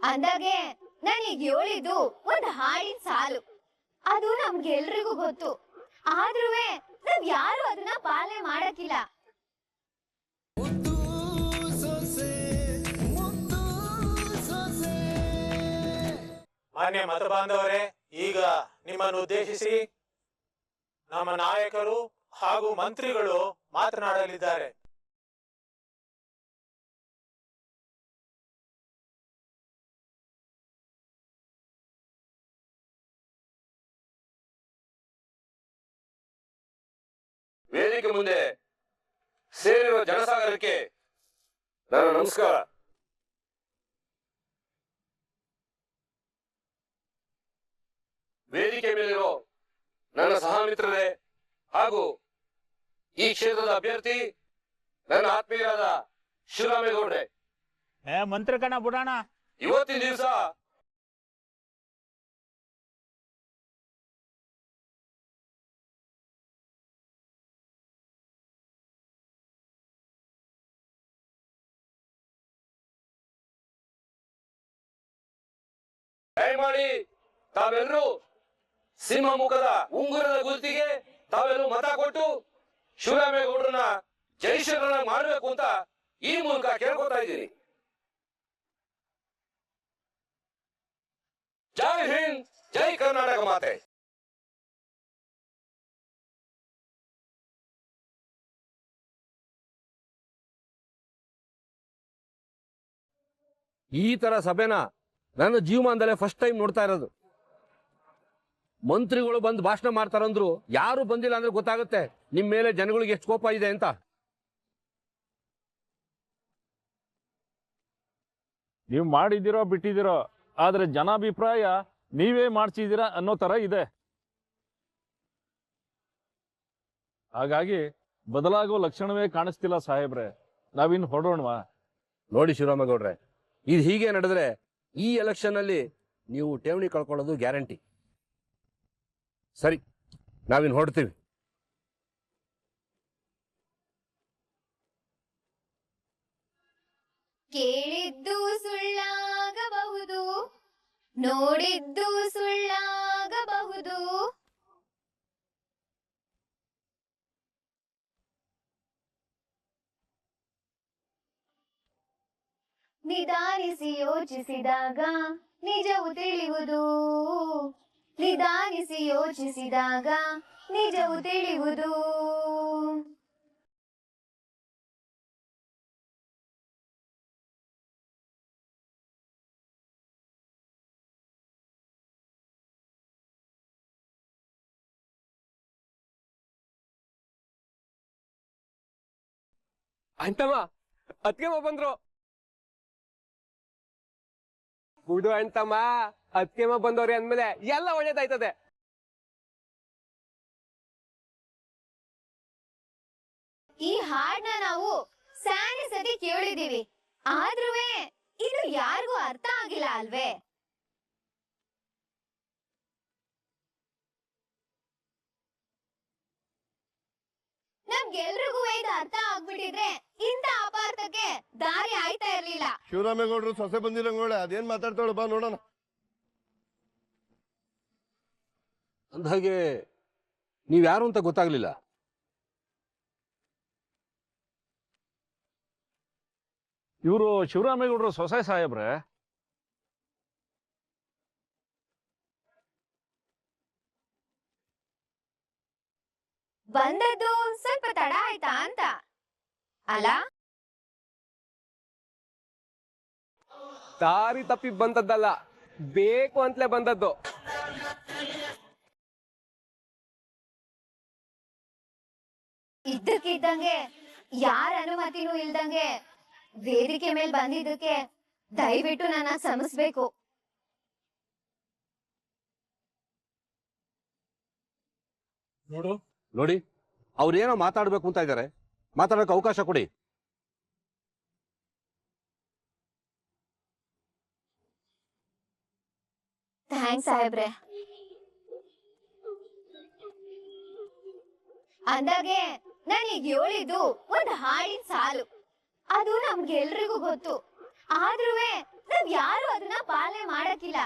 ಅಂದಾಗೆ ನಾನೀಗ ಹೇಳಿದ್ದು ಒಂದ್ ಹಾಡಿನ ಸಾಲು. ಅದು ನಮ್ಗೆಲ್ರಿಗೂ ಗೊತ್ತು, ಆದ್ರೂ ನಾವ್ ಯಾರು ಅದನ್ನ ಪಾಲನೆ ಮಾಡಕ್ಕಿಲ್ಲ. ಮಾನ್ಯ ಮತ ಬಾಂಧವರೇ, ಈಗ ನಿಮ್ಮನ್ನು ಉದ್ದೇಶಿಸಿ ನಮ್ಮ ನಾಯಕರು ಹಾಗೂ ಮಂತ್ರಿಗಳು ಮಾತನಾಡಲಿದ್ದಾರೆ. ವೇದಿಕೆ ಮುಂದೆ ಸೇರಿರುವ ಜನಸಾಗರಕ್ಕೆ ನನ್ನ ನಮಸ್ಕಾರ. ವೇದಿಕೆ ಮೇಲಿರೋ ನನ್ನ ಸಹಮಿತ್ರರೇ ಹಾಗೂ ಈ ಕ್ಷೇತ್ರದ ಅಭ್ಯರ್ಥಿ ನನ್ನ ಆತ್ಮೀಯರಾದ ಶಿವರಾಮೇಗೌಡ್ರೆ, ಮಂತ್ರಿ ಕಣ ಬಿಡೋಣ. ಇವತ್ತಿನ ದಿವಸ ದಯಮಾಡಿ ತಾವೆಲ್ಲರೂ ಸಿಂಹ ಮುಖದ ಉಂಗುರದ ಗುರುತಿಗೆ ತಾವೆಲ್ಲರೂ ಮತ ಕೊಟ್ಟು ಶಿವರಾಮೇಗೌಡರನ್ನ ಜೈಶರನ್ನ ಮಾಡಬೇಕು ಅಂತ ಈ ಮೂಲಕ ಕೇಳ್ಕೊತಾ ಇದ್ದೀನಿ. ಜೈ ಹಿಂದ್, ಜೈ ಕರ್ನಾಟಕ ಮಾತೆ. ಈ ತರ ಸಭೆನ ನನ್ನ ಜೀವಮಾನದಲ್ಲೇ ಫಸ್ಟ್ ಟೈಮ್ ನೋಡ್ತಾ ಇರೋದು. ಮಂತ್ರಿಗಳು ಬಂದು ಭಾಷಣ ಮಾಡ್ತಾರಂದ್ರು ಯಾರು ಬಂದಿಲ್ಲ ಅಂದ್ರೆ ಗೊತ್ತಾಗುತ್ತೆ ನಿಮ್ ಮೇಲೆ ಜನಗಳಿಗೆ ಎಷ್ಟು ಕೋಪ ಇದೆ ಅಂತ. ನೀವು ಮಾಡಿದಿರೋ ಬಿಟ್ಟಿದಿರೋ, ಆದ್ರೆ ಜನಾಭಿಪ್ರಾಯ ನೀವೇ ಮಾಡ್ಸಿದ್ದೀರಾ ಅನ್ನೋ ತರ ಇದೆ. ಹಾಗಾಗಿ ಬದಲಾಗುವ ಲಕ್ಷಣವೇ ಕಾಣಿಸ್ತಿಲ್ಲ ಸಾಹೇಬ್ರೆ. ನಾವಿನ್ ಹೊರಡೋಣವಾ? ನೋಡಿ ಶಿವರಾಮೇಗೌಡ್ರೆ, ಇದು ಹೀಗೆ ನಡೆದ್ರೆ ಈ ಎಲೆಕ್ಷನ್ ಅಲ್ಲಿ ನೀವು ಠೇವಣಿ ಕಳ್ಕೊಳ್ಳೋದು ಗ್ಯಾರಂಟಿ. ಸರಿ, ನಾವಿನ್ ಹೊರಡ್ತೀವಿ. ಕೇಳಿದ್ದು ಸುಳ್ಳಾಗಬಹುದು, ನೋಡಿದ್ದು ಸುಳ್ಳಾಗಬಹುದು. ನಿಧಾನಿಸಿ ಯೋಚಿಸಿದಾಗ ನಿಜವು ತಿಳಿಯುವುದು, ನಿಧಾನಿಸಿ ಯೋಚಿಸಿದಾಗ ನಿಜವು ತಿಳಿಯುವುದು. ಅಂತಮ್ಮ ಅತ್ಗೆಮ್ಮ ಬಂದ್ರು. ಬಿಡು ಅಂತಮ್ಮ, ಅತ್ಗೆಮ್ಮ ಬಂದವ್ರಿ ಅಂದ್ಮೇಲೆ ಎಲ್ಲ ಒಳ್ಳೇದಾಯ್ತದೆ. ಈ ಹಾಡ್ನ ನಾವು ಸ್ಯಾನೆ ಸತಿ ಕೇಳಿದೀವಿ, ಆದ್ರೂ ಇದು ಯಾರಿಗೂ ಅರ್ಥ ಆಗಿಲ್ಲ ಅಲ್ವೇ? ನಮ್ಗೆಲ್ರಿಗೂ ಇದು ಅರ್ಥ ಆಗ್ಬಿಟ್ಟಿದ್ರೆ ಇಂಥ ಅಪಾರ್ಥಕ್ಕೆ ದಾರಿ ಆಯ್ತಾ ಇರ್ಲಿಲ್ಲ. ಶಿವರಾಮೇಗೌಡರು ಸೊಸೆ ಬಂದಿರಂಗೋಳೆ ಅದೇನ್ ಮಾತಾಡ್ತಾಳು ಬಾ ನೋಡೋಣ. ಅಂದ್ಹಾಗೆ ನೀವ್ಯಾರು ಅಂತ ಗೊತ್ತಾಗ್ಲಿಲ್ಲ. ಇವರು ಶಿವರಾಮೇಗೌಡರು ಸೊಸೆ ಸಾಹೇಬ್ರೆ. ಬಂದದ್ದು ಸ್ವಲ್ಪ ತಡ ಆಯ್ತಾ ಅಂತ ಅಲ್ಲ? ದಾರಿ ತಪ್ಪಿ ಬಂದದ್ದಲ್ಲ, ಬೇಕು ಅಂತಲೇ ಬಂದದ್ದು. ಇದ್ದಕ್ಕಿದ್ದಂಗೆ ಯಾರ ಅನುಮತಿನೂ ಇಲ್ದಂಗೆ ವೇದಿಕೆ ಮೇಲೆ ಬಂದಿದ್ದಕ್ಕೆ ದಯವಿಟ್ಟು ನನ್ನ ಕ್ಷಮಿಸ್ಬೇಕು. ನೋಡಿ, ಅವ್ರೇನೋ ಮಾತಾಡ್ಬೇಕು ಅಂತ ಇದ್ದಾರೆ, ಮಾತಾಡೋಕೆ ಅವಕಾಶ ಕೊಡಿ. ಥ್ಯಾಂಕ್ಸ್ ಸಾಹೇಬ್ರೆ. ಅಂದಾಗೆ ನಾನೀಗ ಹೇಳಿದ್ದು ಒಂದ್ ಹಾಡಿನ ಸಾಲು. ಅದು ನಮ್ಗೆಲ್ರಿಗೂ ಗೊತ್ತು, ಆದ್ರೂ ನಾವ್ ಯಾರು ಅದನ್ನ ಮಾಡಕ್ಕಿಲ್ಲ.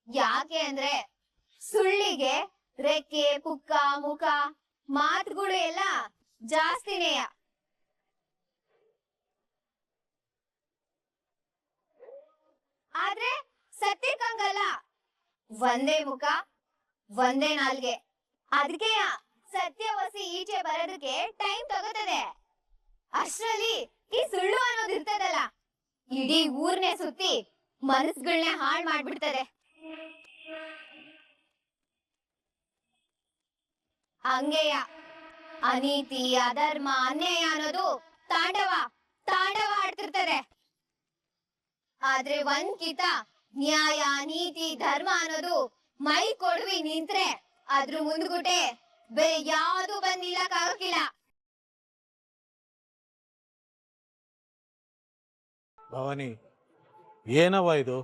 ಯಾಕೆ ಅಂದ್ರೆ ಸುಳ್ಳಿಗೆ ರೆಕ್ಕೆ ಪುಕ್ಕ ಮುಖ ಮಾತುಗಳು ಎಲ್ಲ ಜಾಸ್ತಿನೇಯ. ಆದ್ರೆ ಸತ್ಯಕ್ಕಂಗಲ್ಲ, ಒಂದೇ ಮುಖ ಒಂದೇ ನಾಲ್ಗೆ. ಅದಕ್ಕೆ ಸತ್ಯವಸಿ ಈಚೆ ಬರೋದಕ್ಕೆ ಟೈಮ್ ತಗೋತದೆ. ಅಷ್ಟ್ರಲ್ಲಿ ಈ ಸುಳ್ಳು ಅನ್ನೋದು ಇರ್ತದಲ್ಲ, ಇಡೀ ಊರ್ನೇ ಸುತ್ತಿ ಮನಸ್ಸುಗಳನ್ನೇ ಹಾಳು ಮಾಡ್ಬಿಡ್ತದೆ. ಹಂಗೆಯ ಅನೀತಿ ಅಧರ್ಮ ಅನ್ಯಾಯ ಅನ್ನೋದು ತಾಂಡವ ತಾಂಡವ ಆಡ್ತಿರ್ತದೆ. ಆದ್ರೆ ಒಂದ್ಕಿತ ನ್ಯಾಯ ನೀತಿ ಧರ್ಮ ಅನ್ನೋದು ಮೈ ಕೊಡ್ವಿ ನಿಂತ್ರೆ ಅದ್ರ ಮುಂದ್ಗುಟೆ ಬೇರೆ ಯಾವ್ದು ಬಂದ್ ನಿಲ್ಲಕ್ಕಾಗಕ್ಕಿಲ್ಲ. ಭವಾನಿ, ಏನವ ಇದು?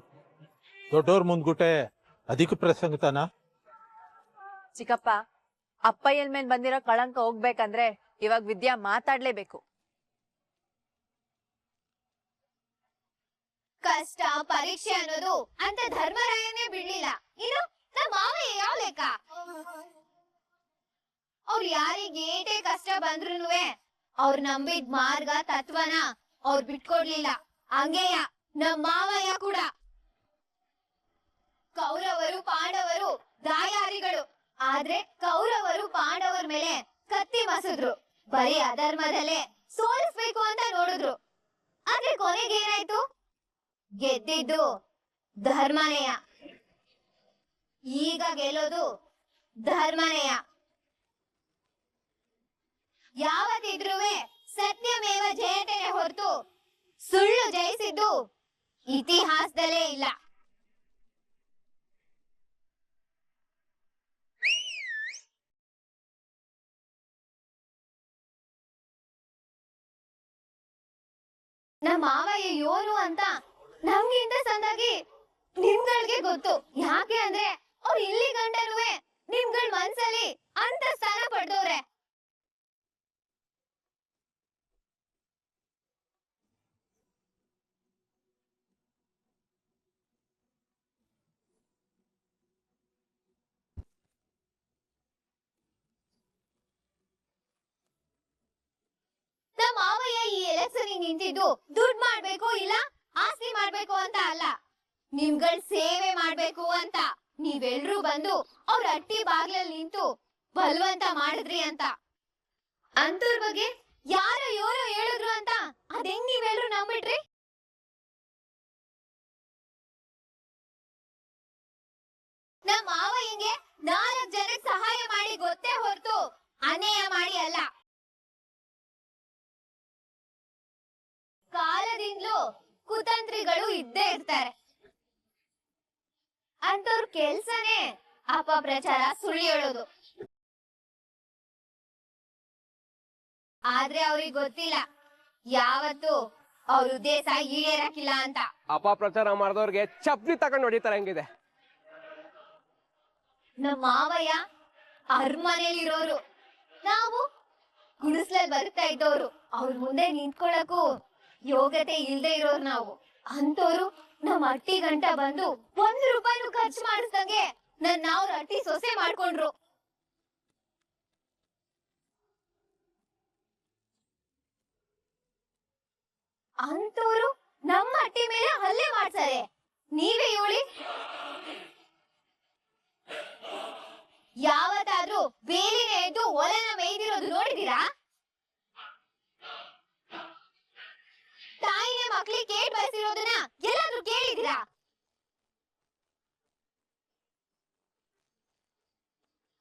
ದೊಡ್ಡೋರ್ ಮುಂದ್ಗುಟೆ ಅಧಿಕ ಪ್ರಸಂಗತನ? ಚಿಕ್ಕಪ್ಪ, ಅಪ್ಪಯ್ಯನ್ ಮೇಲ್ ಬಂದಿರೋ ಕಳಂಕ ಹೋಗ್ಬೇಕಂದ್ರೆ ಇವಾಗ ವಿದ್ಯಾ ಮಾತಾಡ್ಲೇಬೇಕು. ಕಷ್ಟ ಪರೀಕ್ಷೆ ಅನ್ನೋದು ಅಂತ ಧರ್ಮರಾಯನೇ ಬಿಡ್ಲಿಲ್ಲ. ಇನ್ನು ನಮ್ಮ ಮಾವಯ್ಯ ಯಾವ ಲೆಕ್ಕ? ಅವ್ರು ಯಾರಿಗೆ ಏಟೇ ಕಷ್ಟ ಬಂದ್ರುನುವೆ ಅವ್ರು ನಂಬಿದ ಮಾರ್ಗ ತತ್ವನ ಅವ್ರು ಬಿಟ್ಕೊಡ್ಲಿಲ್ಲ. ಹಂಗೆಯ ನಮ್ಮ ಮಾವಯ್ಯ ಕೂಡ. ಕೌರವರು ಪಾಂಡವರು ದಾಯಾರಿಗಳು, ಆದ್ರೆ ಕೌರವರು ಪಾಂಡವರ ಮೇಲೆ ಕತ್ತಿ ಮಸದ್ರು. ಬರೀ ಅಧರ್ಮದಲ್ಲೇ ಸೋಲಿಸ್ಬೇಕು ಅಂತ ನೋಡಿದ್ರು. ಆದ್ರೆ ಕೊನೆಗೆ ಏನಾಯ್ತು? ಗೆದ್ದಿದ್ದು ಧರ್ಮನೇಯ. ಈಗ ಗೆಲ್ಲೋದು ಧರ್ಮನೇಯ. ಯಾವತ್ತಿದ್ರುವೆ ಸತ್ಯಮೇವ ಜಯತೆನೆ ಹೊರತು ಸುಳ್ಳು ಜಯಿಸಿದ್ದು ಇತಿಹಾಸದಲ್ಲೇ ಇಲ್ಲ. ನಮ್ಮ ಮಾವಯ್ಯ ಯೋನು ಅಂತ ನಮ್ಗಿಂತ ಸಂದಾಗಿ ನಿಮ್ಗಳಿಗೆ ಗೊತ್ತು. ಯಾಕೆ ಅಂದ್ರೆ ಅವ್ರು ಇಲ್ಲಿ ಗಂಟನುವೆ ನಿಮ್ಗಳ ಮನ್ಸಲ್ಲಿ ಅಂತ ಸ್ಥಾನ ಪಡೆದವ್ರೆ. ನಮ್ಮ ಮಾವಯ್ಯ ಈ ಎಲೆಕ್ಷನ್ ನಿಂತಿದ್ದು ದುಡ್ಡು ಮಾಡ್ಬೇಕು ಇಲ್ಲ ಆಸ್ತಿ ಮಾಡ್ಬೇಕು ಅಂತ ಅಲ್ಲ, ನಿಮ್ಗಳ ಸೇವೆ ಮಾಡ್ಬೇಕು ಅಂತ. ನೀವೆಲ್ರೂ ಬಂದು ಅವ್ರ ಅಟ್ಟಿ ಬಾಗ್ಲಲ್ಲಿ ನಿಂತು ಬಲವಂತ ಮಾಡಿದ್ರಿ ಅಂತ. ಅಂತವ್ರ ಬಗ್ಗೆ ಯಾರೋ ಹೇಳಿದ್ರು ಅಂತ ಅದೆಂಗ್ ನೀವೆಲ್ರೂ ನಂಬಿಟ್ರಿ? ನಮ್ಮ ಮಾವಯ್ಯಂಗೆ 4 ಜನಕ್ಕೆ ಸಹಾಯ ಮಾಡಿ ಗೊತ್ತೇ ಹೊರತು ಅನ್ಯಾಯ ಮಾಡಿ ಅಲ್ಲ. ಕಾಲದಿಂದಲೂ ಕುತಂತ್ರಿಗಳು ಇದ್ದೇ ಇರ್ತಾರೆ. ಅಂತವ್ರ ಕೆಲ್ಸನೇ ಅಪಪ್ರಚಾರ ಸುಳ್ಳು ಹೇಳೋದು. ಆದ್ರೆ ಅವ್ರಿಗೆ ಗೊತ್ತಿಲ್ಲ ಯಾವತ್ತು ಅವ್ರ ಉದ್ದೇಶ ಈಡೇರಕ್ಕಿಲ್ಲ ಅಂತ. ಅಪಪ್ರಚಾರ ಮಾಡಿದವ್ರಿಗೆ ಚಪ್ಲಿ ತಗೊಂಡ್ ಹೊಡಿತಾರೆ ಹಂಗಿದೆ. ನಮ್ಮ ಮಾವಯ್ಯ ಅರಮನೆಯಲ್ಲಿರೋರು, ನಾವು ಗುಡಿಸ್ಲಲ್ಲಿ ಬರ್ತಾ ಇದ್ದವ್ರು. ಅವ್ರ ಮುಂದೆ ನಿಂತ್ಕೊಳಕ್ಕೂ ಯೋಗ್ಯತೆ ಇಲ್ದೇ ಇರೋರು ನಾವು. ಅಂತವ್ರು ನಮ್ಮ ಅಟ್ಟಿ ಗಂಟ ಬಂದು 1 ರೂಪಾಯಿನೂ ಖರ್ಚು ಮಾಡಿಸ್ದಂಗೆ ನನ್ನ ಅವ್ರ ಅಟ್ಟಿ ಸೊಸೆ ಮಾಡ್ಕೊಂಡ್ರು. ಅಂತವ್ರು ನಮ್ಮ ಅಟ್ಟಿ ಮೇಲೆ ಹಲ್ಲೆ ಮಾಡ್ತಾರೆ. ನೀವೇ ಹೇಳಿ, ಯಾವತ್ತಾದ್ರೂ ಬೇಲಿನ ಎದ್ದು ಒಲೆನ ಮೇಯ್ದಿರೋದು ನೋಡಿದೀರಾ? ತಾಯಿನೇ ಮಕ್ಳಿಗೆ ಕೇಟ್ ಬಯಸಿರೋದನ್ನ ಎಲ್ಲಾದ್ರೂ ಕೇಳಿದೀರಾ?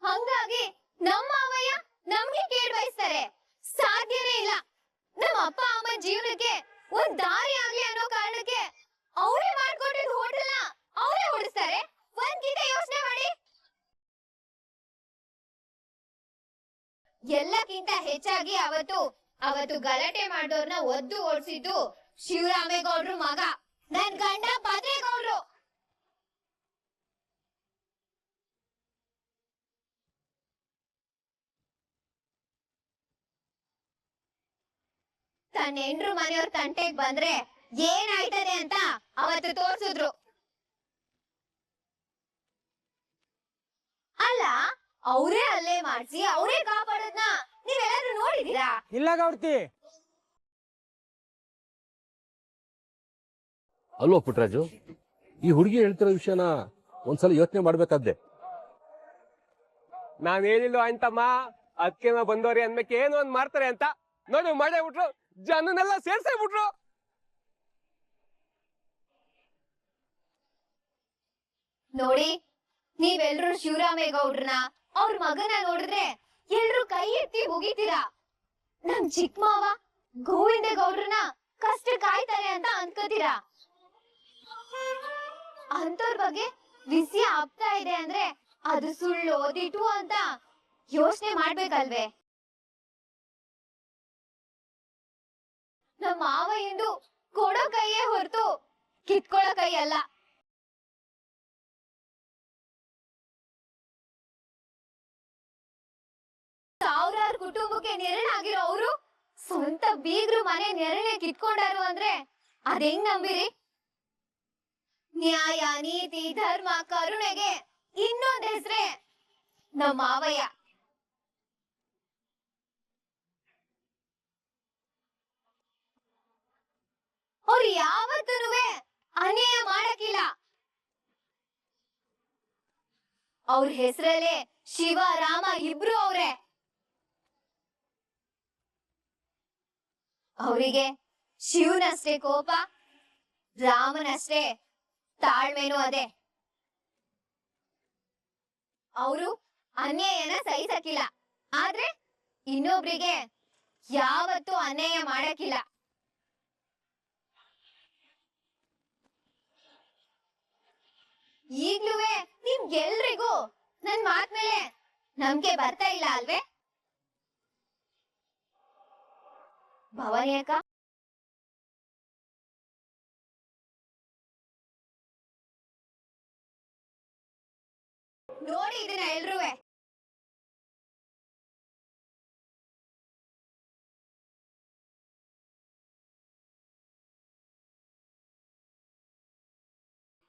ಹಂಗಾಗಿ ನಮ್ಮ ಮಾವಯ್ಯ ನಮ್ಗೆ ಕೇಟ್ ಬಯಸ್ತಾರೆ? ಸಾಧ್ಯನೇ ಇಲ್ಲ. ನಮ್ಮ ಅಪ್ಪ ಅಮ್ಮ ಜೀವನಕ್ಕೆ ಒಂದ್ ದಾರಿ ಆಗ್ಲಿ ಅನ್ನೋ ಕಾರಣಕ್ಕೆ ಅವರೇ ಮಾಡ್ಕೊಂಡಿದ್ದು ಹೋಟೆಲ್ನ ಅವರೇ ಓಡಿಸ್ತಾರೆ. ಒಂದ್ಕಿಂತ ಯೋಚನೆ ಮಾಡಿ. ಎಲ್ಲಕ್ಕಿಂತ ಹೆಚ್ಚಾಗಿ ಅವತ್ತು ಗಲಾಟೆ ಮಾಡೋರ್ನ ಒದ್ದು ಓಡಿಸಿದ್ದು ಶಿವರಾಮೇಗೌಡ್ರು ಮಗ, ನನ್ ಗಂಡ ಭದ್ರೇಗೌಡ್ರು. ತನ್ನ ಹೆಂಡ್ರು ಮನೆಯವ್ರ ತಂಟೆಗ್ ಬಂದ್ರೆ ಏನಾಯ್ತದೆ ಅಂತ ಅವತ್ತು ತೋರ್ಸಿದ್ರು. ಅಲ್ಲ, ಅವರೇ ಅಲ್ಲೇ ಮಾಡ್ಸಿ ಅವರೇ ಕಾಪಾಡೋದ್ನ ನೀವೆಲ್ಲಾದ್ರೂ ನೋಡಿದೀರಾ? ಇಲ್ಲ ಗೌಡ್ತಿ. ಅಲ್ವಾ ಪುಟ್ರಾಜು, ಈ ಹುಡುಗಿ ಹೇಳ್ತಿರೋ ವಿಷಯನ ಒಂದ್ಸಲ ಯೋಚನೆ ಮಾಡ್ಬೇಕಾದ್ದೆ. ನಾನ್ ಹೇಳಿಲ್ಲ ಅಂತಮ್ಮ, ಅದಕ್ಕೆ ಬಂದವ್ರಿ ಅನ್ಬೇಕು ಏನೋ ಒಂದ್ ಮಾಡ್ತಾರೆ ಅಂತ. ನೋಡಿ ಮಾಡೇ ಬಿಟ್ರು, ಜನನೆಲ್ಲ ಸೇರ್ಸೇ ಬಿಟ್ರು. ನೋಡಿ, ನೀವೆಲ್ರೂ ಶಿವರಾಮೇಗೌಡ್ರನ್ನ ಅವ್ರ ಮಗನ ನೋಡಿದ್ರೆ ಎಲ್ರು ಕೈ ಎತ್ತಿ ಮುಗಿತೀರಾ. ನಮ್ ಚಿಕ್ಕ ಮಾವ ಗೋವಿಂದೇಗೌಡ್ರನ್ನ ಕಷ್ಟ ಕಾಯ್ತಾರೆ ಅಂತ ಅನ್ಕೋತೀರಾ. ಅಂತವ್ರ ಬಗ್ಗೆ ವಿಷಯ ಆಗ್ತಾ ಇದೆ ಅಂದ್ರೆ ಅದು ಸುಳ್ಳು ದಿಟ್ಟು ಅಂತ ಯೋಚನೆ ಮಾಡ್ಬೇಕಲ್ವೇ? ನಮ್ಮ ಮಾವ ಎಂದು ಕೊಡೋ ಕೈಯೇ ಹೊರತು ಕಿತ್ಕೊಳ್ಳೋ ಕೈ ಅಲ್ಲ. ಸಾವಿರಾರು ಕುಟುಂಬಕ್ಕೆ ನೆರಳಾಗಿರೋ ಅವರು ಸ್ವಂತ ಬೀಗ್ರು ಮನೆ ನೆರಳೆ ಕಿತ್ಕೊಂಡಾರು ಅಂದ್ರೆ ಅದ್ ಹೆಂಗ್ ನಂಬಿರಿ? ನ್ಯಾಯ, ನೀತಿ, ಧರ್ಮ, ಕರುಣೆಗೆ ಇನ್ನೊಂದ್ ಹೆಸ್ರೇ ನಮ್ಮ ಮಾವಯ್ಯ. ಅವ್ರು ಯಾವತ್ತೂ ಅನ್ಯಾಯ ಮಾಡಕ್ಕಿಲ್ಲ. ಅವ್ರ ಹೆಸರಲ್ಲೇ ಶಿವ ರಾಮ ಇಬ್ರು ಅವ್ರೆ. ಅವರಿಗೆ ಶಿವನಷ್ಟೇ ಕೋಪ, ರಾಮನಷ್ಟೇ ತಾಳ್ಮೆನೂ ಅದೇ. ಅವರು ಅನ್ಯಾಯನ ಸಹಿಸಕ್ಕಿಲ್ಲ, ಆದ್ರೆ ಇನ್ನೊಬ್ರಿಗೆ ಯಾವತ್ತೂ ಅನ್ಯಾಯ ಮಾಡಕ್ಕಿಲ್ಲ. ಈಗ್ಲೂ ನಿಮ್ಗೆಲ್ರಿಗೂ ನನ್ ಮಾತ್ ಮೇಲೆ ನಂಬಿಕೆ ಬರ್ತಾ ಇಲ್ಲ ಅಲ್ವೇ? ಭವಾನಿ ಅಕ್ಕ, ನೋಡಿ ಇದನ್ನ ಎಲ್ರುವೆ.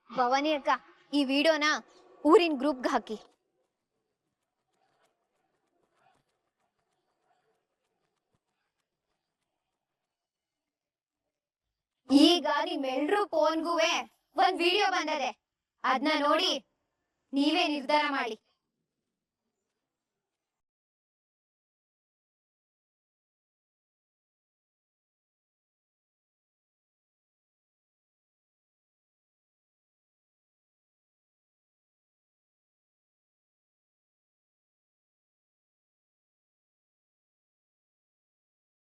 ಭವಾನಿ ಅಕ್ಕ, ಈ ವಿಡಿಯೋನ ಊರಿನ ಗ್ರೂಪ್ಗೆ ಹಾಕಿ. ಈಗ ನಿಮ್ಮೆಲ್ರೂ ಫೋನ್ಗೂ ಒಂದ್ ವಿಡಿಯೋ ಬಂದದೆ, ಅದನ್ನ ನೋಡಿ ನೀವೇ ನಿರ್ಧಾರ ಮಾಡಿ.